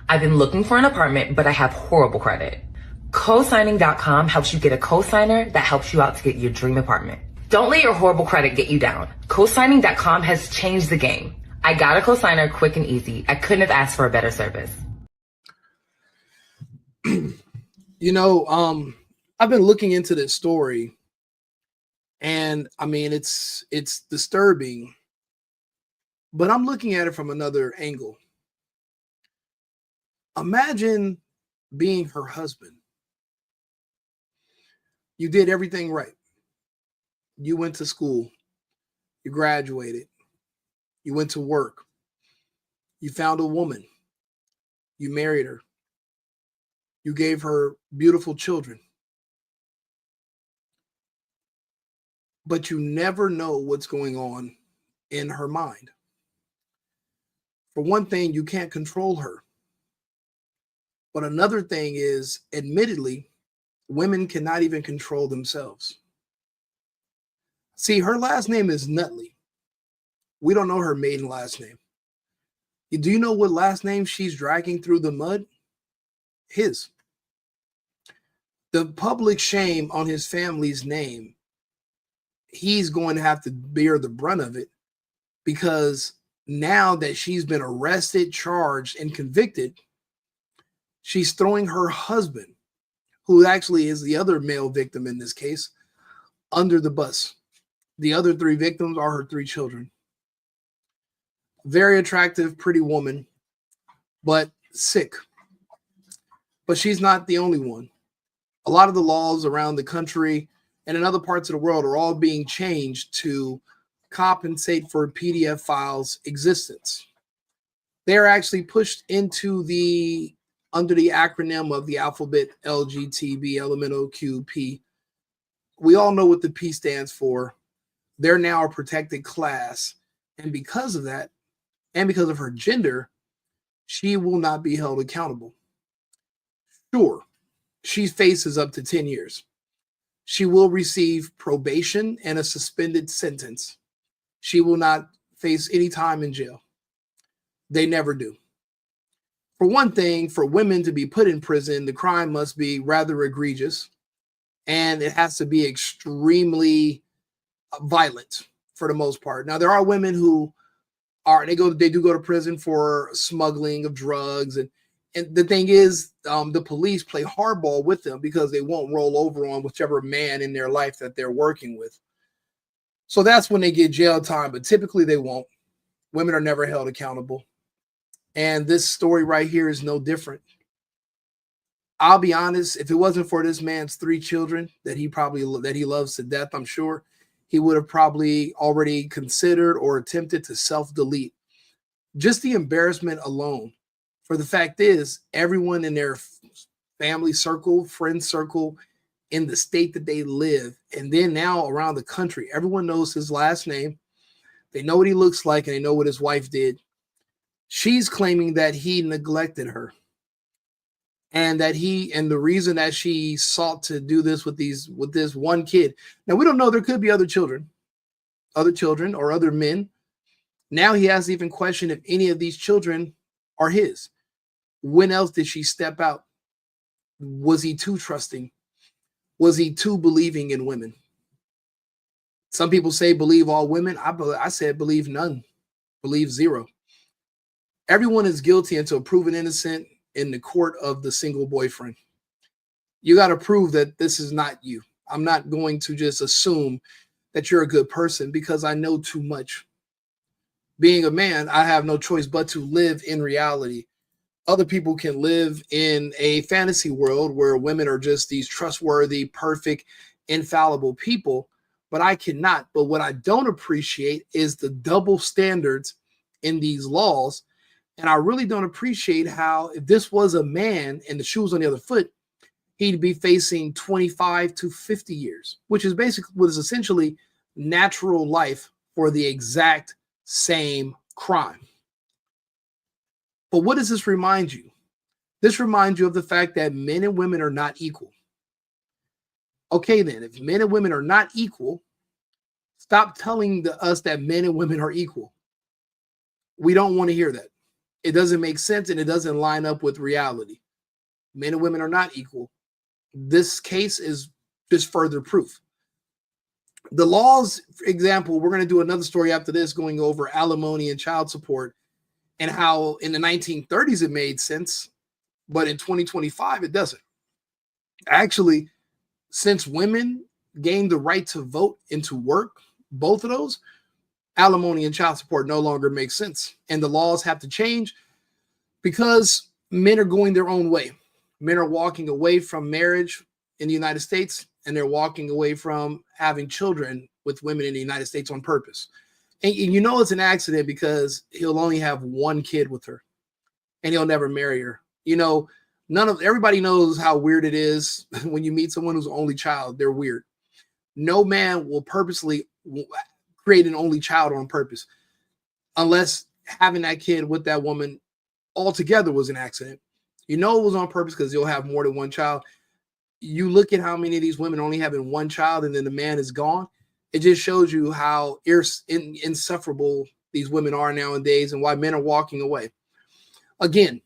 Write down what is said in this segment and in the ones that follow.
I've been looking for an apartment, but I have horrible credit. Cosigning.com helps you get a cosigner that helps you out to get your dream apartment. Don't let your horrible credit get you down. Cosigning.com has changed the game. I got a cosigner quick and easy. I couldn't have asked for a better service. I've been looking into this story, and I mean, it's disturbing, but I'm looking at it from another angle. Imagine being her husband. You did everything right. You went to school. You graduated. You went to work. You found a woman. You married her. You gave her beautiful children. But you never know what's going on in her mind. For one thing, you can't control her. But another thing is, admittedly, women cannot even control themselves. See, her last name is Nutley. We don't know her maiden last name. Do you know what last name she's dragging through the mud? His. The public shame on his family's name, he's going to have to bear the brunt of it, because now that she's been arrested, charged, and convicted, she's throwing her husband, who actually is the other male victim in this case, under the bus. The other three victims are her three children. Very attractive, pretty woman, but sick. But she's not the only one. A lot of the laws around the country and in other parts of the world are all being changed to compensate for PDF files' existence. They are actually pushed into under the acronym of the alphabet LGTB, LMNOQ, We all know what the P stands for. They're now a protected class. And because of that, and because of her gender, she will not be held accountable. Sure, she faces up to 10 years. She will receive probation and a suspended sentence. She will not face any time in jail. They never do. For one thing, for women to be put in prison, the crime must be rather egregious, and it has to be extremely violent for the most part. Now, there are women who they do go to prison for smuggling of drugs, and the thing is, the police play hardball with them because they won't roll over on whichever man in their life that they're working with. So that's when they get jail time, but typically they won't. Women are never held accountable. And this story right here is no different. I'll be honest, if it wasn't for this man's three children that he loves to death, I'm sure he would have probably already considered or attempted to self-delete. Just the embarrassment alone. For the fact is, everyone in their family circle, friend circle, in the state that they live, and then now around the country, everyone knows his last name. They know what he looks like, and they know what his wife did. She's claiming that he neglected her, and the reason that she sought to do this with this one kid. Now, we don't know. There could be other children or other men. Now he has to even question if any of these children are his. When else did she step out? Was he too trusting? Was he too believing in women? Some people say believe all women. I said believe none. Believe zero. Everyone is guilty until proven innocent in the court of the single boyfriend. You got to prove that this is not you. I'm not going to just assume that you're a good person because I know too much. Being a man, I have no choice but to live in reality. Other people can live in a fantasy world where women are just these trustworthy, perfect, infallible people, but I cannot. But what I don't appreciate is the double standards in these laws. And I really don't appreciate how, if this was a man and the shoe was on the other foot, he'd be facing 25 to 50 years, which is essentially natural life for the exact same crime. But what does this remind you? This reminds you of the fact that men and women are not equal. Okay, then, if men and women are not equal, stop telling us that men and women are equal. We don't want to hear that. It doesn't make sense, and it doesn't line up with reality. Men and women are not equal. This case is just further proof. The laws, for example, we're going to do another story after this going over alimony and child support and how in the 1930s it made sense, but in 2025 it doesn't. Actually, since women gained the right to vote and to work, both of those, alimony and child support no longer makes sense. And the laws have to change because men are going their own way. Men are walking away from marriage in the United States, and they're walking away from having children with women in the United States on purpose. And you know it's an accident because he'll only have one kid with her and he'll never marry her. You know, everybody knows how weird it is when you meet someone who's an only child. They're weird. No man will purposely create an only child on purpose unless having that kid with that woman altogether was an accident. You know it was on purpose because you'll have more than one child. You look at how many of these women only having one child and then the man is gone. It just shows you how insufferable these women are nowadays and why men are walking away. Again,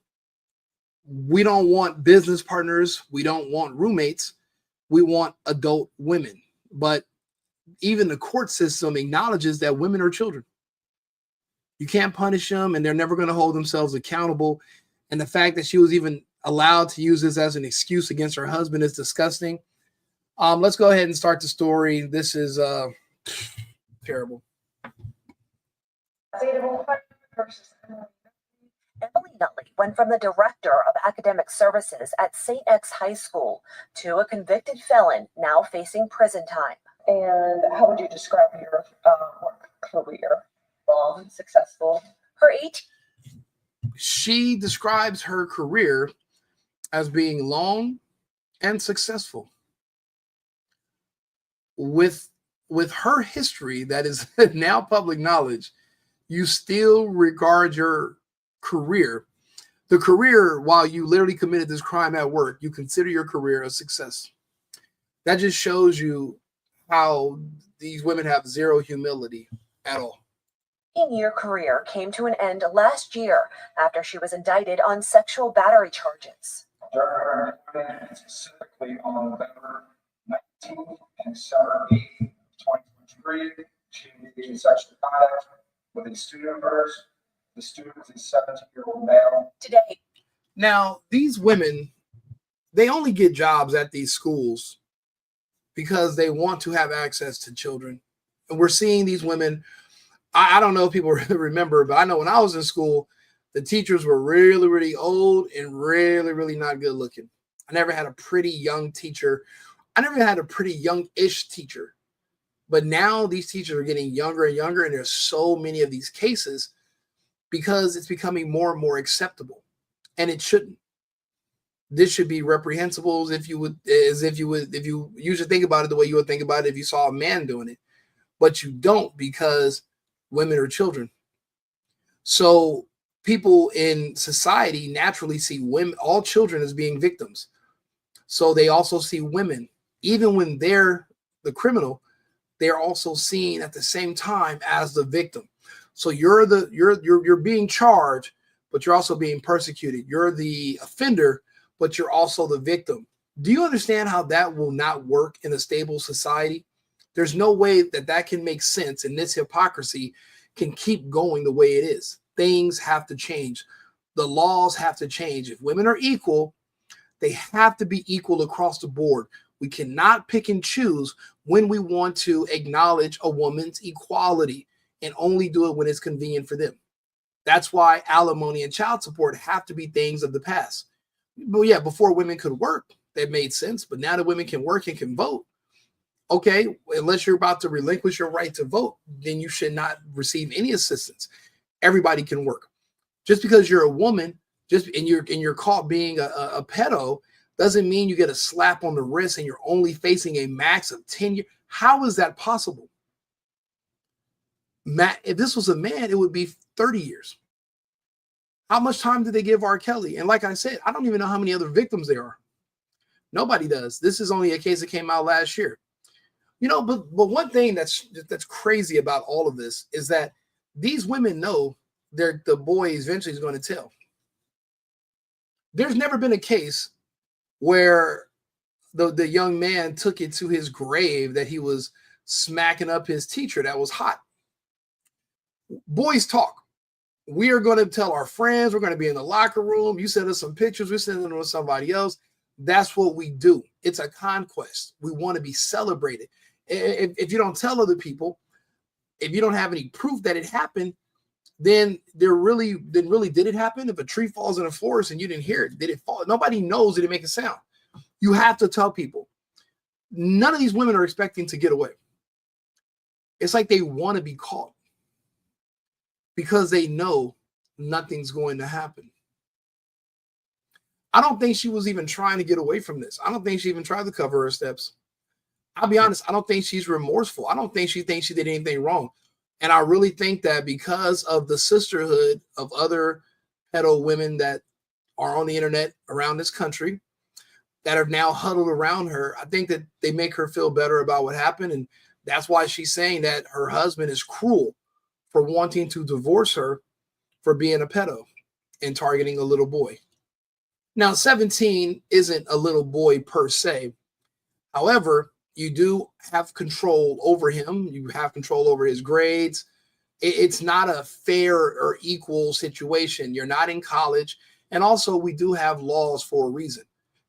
we don't want business partners. We don't want roommates. We want adult women. But even the court system acknowledges that women are children. You can't punish them, and they're never going to hold themselves accountable. And the fact that she was even allowed to use this as an excuse against her husband is disgusting. Let's go ahead and start the story. This is terrible. Emily Nutley went from the director of academic services at St. X High School to a convicted felon now facing prison time. And how would you describe your work career? Long, successful? Her 18 She describes her career as being long and successful. With her history that is now public knowledge, you still regard your career, the career, while you literally committed this crime at work, you consider your career a success. That just shows you how these women have zero humility at all. year career came to an end last year after she was indicted on sexual battery charges. During her employment, specifically on November 19th and December 8th, 2023, she engaged in sexual contact with a student of hers. The student was a 17-year-old male. Today, Now, these women, they only get jobs at these schools because they want to have access to children. And we're seeing these women. I don't know if people remember, but I know when I was in school, the teachers were really, really old and really, really not good looking. I never had a pretty young teacher. I never had a pretty young-ish teacher. But now these teachers are getting younger and younger, and there's so many of these cases because it's becoming more and more acceptable. And it shouldn't. This should be reprehensible if you should think about it the way you would think about it if you saw a man doing it. But you don't, because women are children. So people in society naturally see women, all children, as being victims. So they also see women, even when they're the criminal, they're also seen at the same time as the victim. So you're being charged, but you're also being persecuted. You're the offender, but you're also the victim. Do you understand how that will not work in a stable society? There's no way that can make sense, and this hypocrisy can keep going the way it is. Things have to change. The laws have to change. If women are equal, they have to be equal across the board. We cannot pick and choose when we want to acknowledge a woman's equality and only do it when it's convenient for them. That's why alimony and child support have to be things of the past. But yeah, before women could work, that made sense. But now that women can work and can vote, okay, unless you're about to relinquish your right to vote, then you should not receive any assistance. Everybody can work. Just because you're a woman, and you're caught being a pedo, doesn't mean you get a slap on the wrist and you're only facing a max of 10 years. How is that possible? If this was a man, it would be 30 years. How much time did they give R. Kelly? And like I said, I don't even know how many other victims there are. Nobody does. This is only a case that came out last year. You know, but one thing that's crazy about all of this is that these women know the boy eventually is going to tell. There's never been a case where the young man took it to his grave that he was smacking up his teacher that was hot. Boys talk. We are going to tell our friends. We're going to be in the locker room. You send us some pictures. We send them to somebody else. That's what we do. It's a conquest. We want to be celebrated. If you don't tell other people, if you don't have any proof that it happened, then really did it happen? If a tree falls in a forest and you didn't hear it, did it fall? Nobody knows. Did it make a sound? You have to tell people. None of these women are expecting to get away. It's like they want to be caught because they know nothing's going to happen. I don't think she was even trying to get away from this. I don't think she even tried to cover her steps. I'll be honest, I don't think she's remorseful. I don't think she thinks she did anything wrong. And I really think that because of the sisterhood of other pedo women that are on the internet around this country that are now huddled around her, I think that they make her feel better about what happened. And that's why she's saying that her husband is cruel for wanting to divorce her for being a pedo and targeting a little boy. Now, 17 isn't a little boy per se. However, you do have control over him. You have control over his grades. It's not a fair or equal situation. You're not in college. And also, we do have laws for a reason.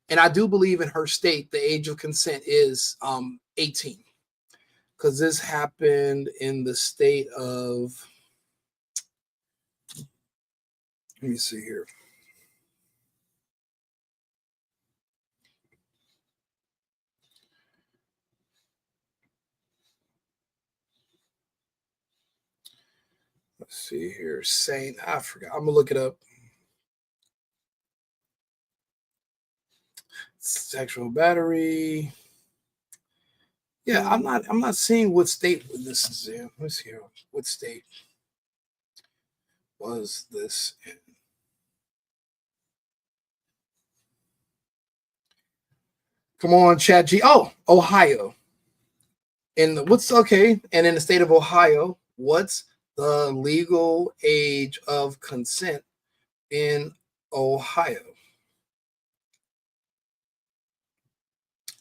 And I do believe in her state, the age of consent is 18. Because this happened in the state of, let me see here. Let's see here. Saint, I forgot. I'm gonna look it up. Sexual battery. Yeah, I'm not seeing what state this is in. Let's see here. What state was this in? Come on, Chat G. Oh, Ohio. And in the state of Ohio, what's the legal age of consent in Ohio?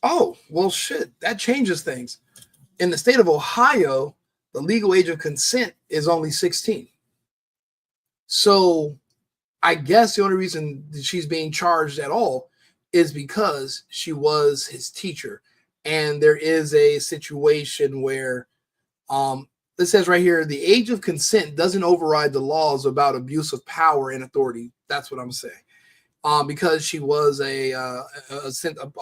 Oh, well, shit, that changes things. In the state of Ohio, the legal age of consent is only 16. So I guess the only reason that she's being charged at all is because she was his teacher. And there is a situation where it says right here, the age of consent doesn't override the laws about abuse of power and authority. That's what I'm saying. Because she was a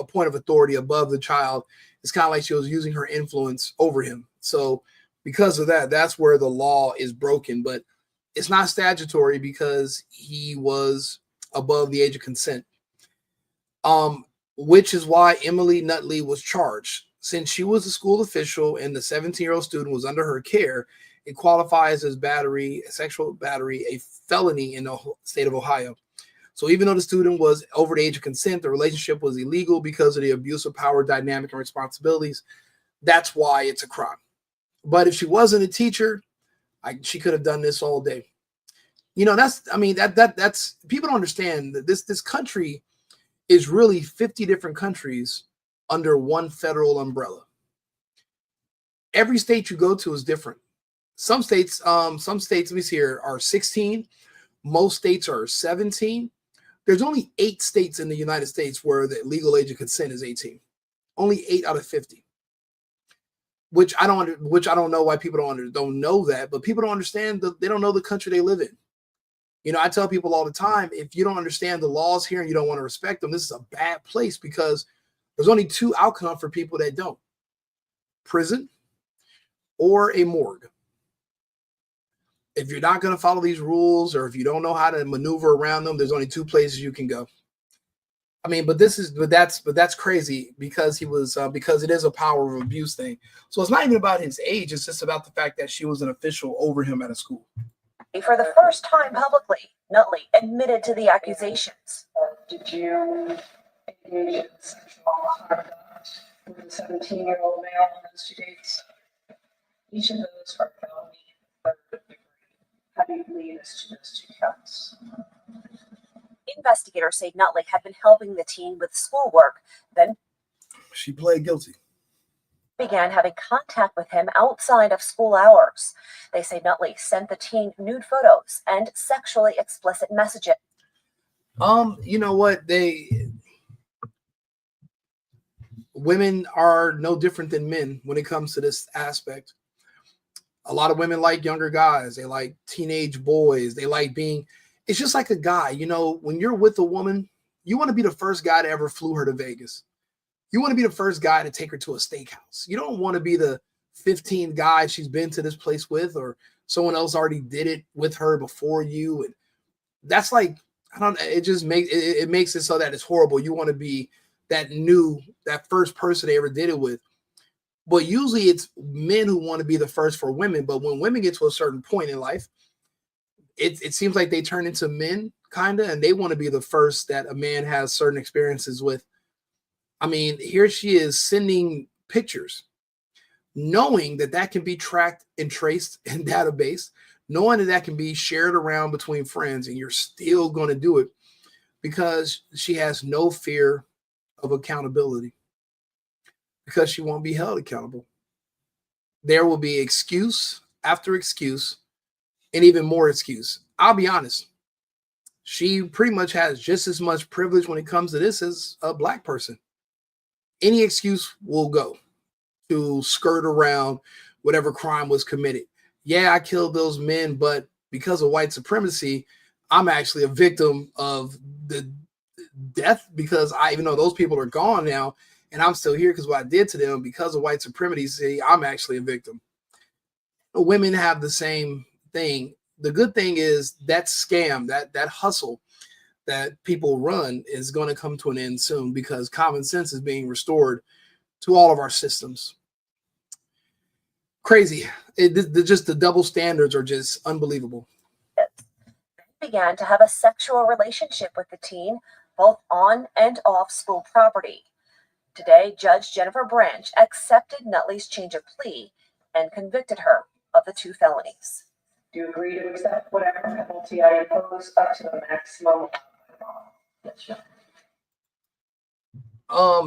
point of authority above the child, it's kind of like she was using her influence over him. So because of that, that's where the law is broken. But it's not statutory because he was above the age of consent. Which is why Emily Nutley was charged. Since she was a school official and the 17-year-old student was under her care, it qualifies as sexual battery, a felony in the state of Ohio. So even though the student was over the age of consent, the relationship was illegal because of the abuse of power dynamic and responsibilities. That's why it's a crime. But if she wasn't a teacher, she could have done this all day. You know, that's people don't understand that this country is really 50 different countries under one federal umbrella. Every state you go to is different. Some states, let me see here, are 16. Most states are 17. There's only 8 states in the United States where the legal age of consent is 18. Only 8 out of 50. Which I don't know why people don't know that, but people don't understand they don't know the country they live in. You know, I tell people all the time, if you don't understand the laws here and you don't want to respect them, this is a bad place because there's only 2 outcomes for people that don't. Prison or a morgue. If you're not going to follow these rules or if you don't know how to maneuver around them, there's only 2 places you can go. I mean, but that's crazy because because it is a power of abuse thing. So it's not even about his age. It's just about the fact that she was an official over him at a school. For the first time publicly, Nutley admitted to the accusations. Did you engage in sexual conduct with a 17-year-old male on those 2 dates? Each of those are felony third degree. How do you lead us to those two counts? Investigators say Nutley had been helping the teen with schoolwork, then She pled guilty. began having contact with him outside of school hours. They say Nutley sent the teen nude photos and sexually explicit messages. You know what? Women are no different than men when it comes to this aspect. A lot of women like younger guys. They like teenage boys. They like being, it's just like a guy, when you're with a woman, you want to be the first guy to ever flew her to Vegas. You want to be the first guy to take her to a steakhouse. You don't want to be the 15th guy she's been to this place with, or someone else already did it with her before you. And that's like, it just makes it so that it's horrible. You want to be that first person they ever did it with. But usually it's men who want to be the first for women. But when women get to a certain point in life, it seems like they turn into men kind of, and they want to be the first that a man has certain experiences with. I mean, here she is sending pictures, knowing that can be tracked and traced in database, knowing that can be shared around between friends, and you're still going to do it because she has no fear of accountability, because she won't be held accountable. There will be excuse after excuse and even more excuse. I'll be honest. She pretty much has just as much privilege when it comes to this as a black person. Any excuse will go to skirt around whatever crime was committed. Yeah, I killed those men, but because of white supremacy, I'm actually a victim of the death because even though those people are gone now and I'm still here because what I did to them because of white supremacy, I'm actually a victim. Women have the same thing. The good thing is that scam, that hustle that people run is going to come to an end soon because common sense is being restored to all of our systems. Crazy. Just the double standards are just unbelievable. Began to have a sexual relationship with the teen, both on and off school property. Today, Judge Jennifer Branch accepted Nutley's change of plea and convicted her of the 2 felonies. Do you agree to accept whatever penalty I impose up to the maximum? Yes, sure.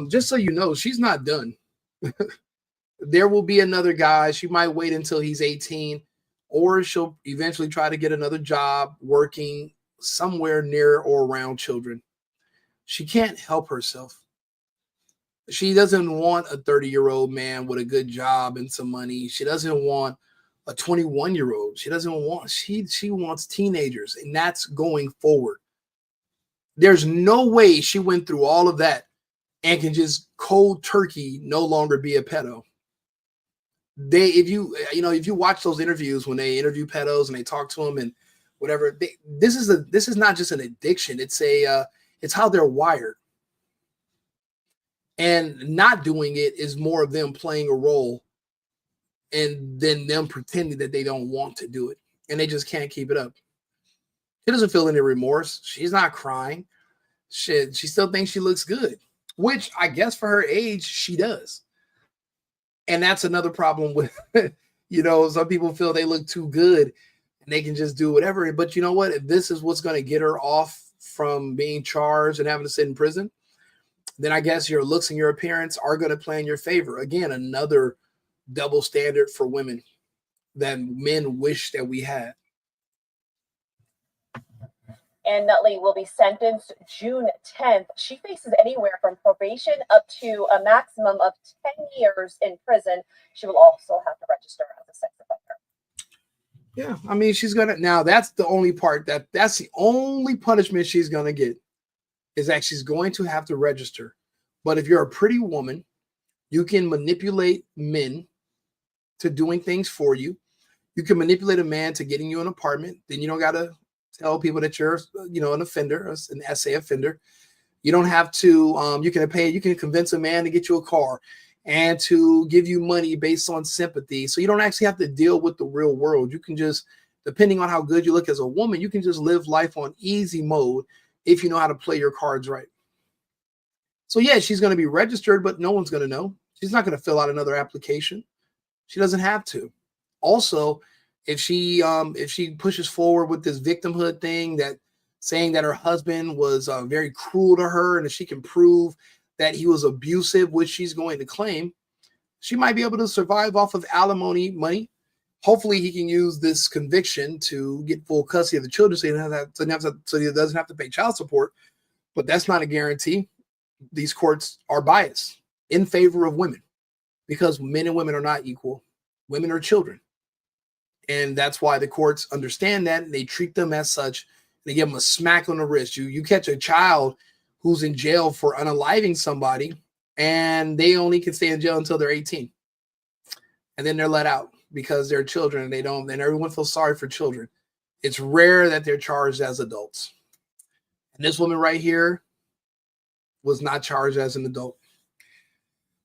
Just so you know, she's not done. There will be another guy. She might wait until he's 18, or she'll eventually try to get another job working somewhere near or around children. She can't help herself. She doesn't want a 30-year-old man with a good job and some money. She doesn't want a 21-year-old. She wants teenagers, and that's going forward. There's no way she went through all of that and can just cold turkey no longer be a pedo. If you watch those interviews when they interview pedos and they talk to them and whatever, this is not just an addiction. It's how they're wired. And not doing it is more of them playing a role and then them pretending that they don't want to do it. And they just can't keep it up. She doesn't feel any remorse. She's not crying. She still thinks she looks good, which I guess for her age, she does. And that's another problem with, some people feel they look too good and they can just do whatever. But you know what? If this is what's going to get her off from being charged and having to sit in prison, then I guess your looks and your appearance are going to play in your favor. Again, another double standard for women that men wish that we had. And Nutley will be sentenced June 10th. She faces anywhere from probation up to a maximum of 10 years in prison. She will also have to register as a sex offender. Yeah, I mean, that's the only part that's the only punishment she's going to get is that she's going to have to register. But if you're a pretty woman, you can manipulate men to doing things for you. You can manipulate a man to getting you an apartment. Then you don't got to tell people that you're, an offender, an SA offender. You don't have to, you can convince a man to get you a car and to give you money based on sympathy. So you don't actually have to deal with the real world. You can just, depending on how good you look as a woman, you can just live life on easy mode if you know how to play your cards right. So yeah, she's going to be registered, but no one's going to know. She's not going to fill out another application. She doesn't have to. Also, if she pushes forward with this victimhood thing, that saying that her husband was very cruel to her, and if she can prove that he was abusive, which she's going to claim, she might be able to survive off of alimony money. Hopefully he can use this conviction to get full custody of the children so he doesn't have to pay child support. But that's not a guarantee. These courts are biased in favor of women because men and women are not equal. Women are children. And that's why the courts understand that, and they treat them as such. They give them a smack on the wrist. You catch a child who's in jail for unaliving somebody, and they only can stay in jail until they're 18. And then they're let out because they're children, and everyone feels sorry for children. It's rare that they're charged as adults. And this woman right here was not charged as an adult.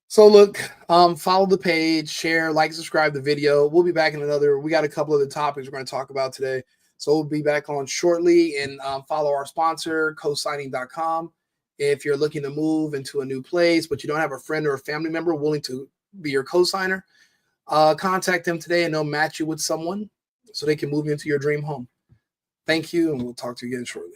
So look, follow the page, share, like, subscribe the video. We'll be back we got a couple of the topics we're going to talk about today. So we'll be back on shortly, and follow our sponsor, cosigning.com. If you're looking to move into a new place, but you don't have a friend or a family member willing to be your cosigner, contact them today and they'll match you with someone so they can move you into your dream home. Thank you, and we'll talk to you again shortly.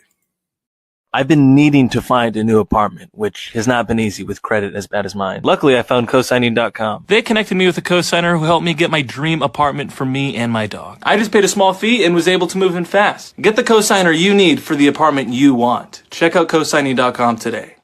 I've been needing to find a new apartment, which has not been easy with credit as bad as mine. Luckily, I found cosigning.com. They connected me with a cosigner who helped me get my dream apartment for me and my dog. I just paid a small fee and was able to move in fast. Get the cosigner you need for the apartment you want. Check out cosigning.com today.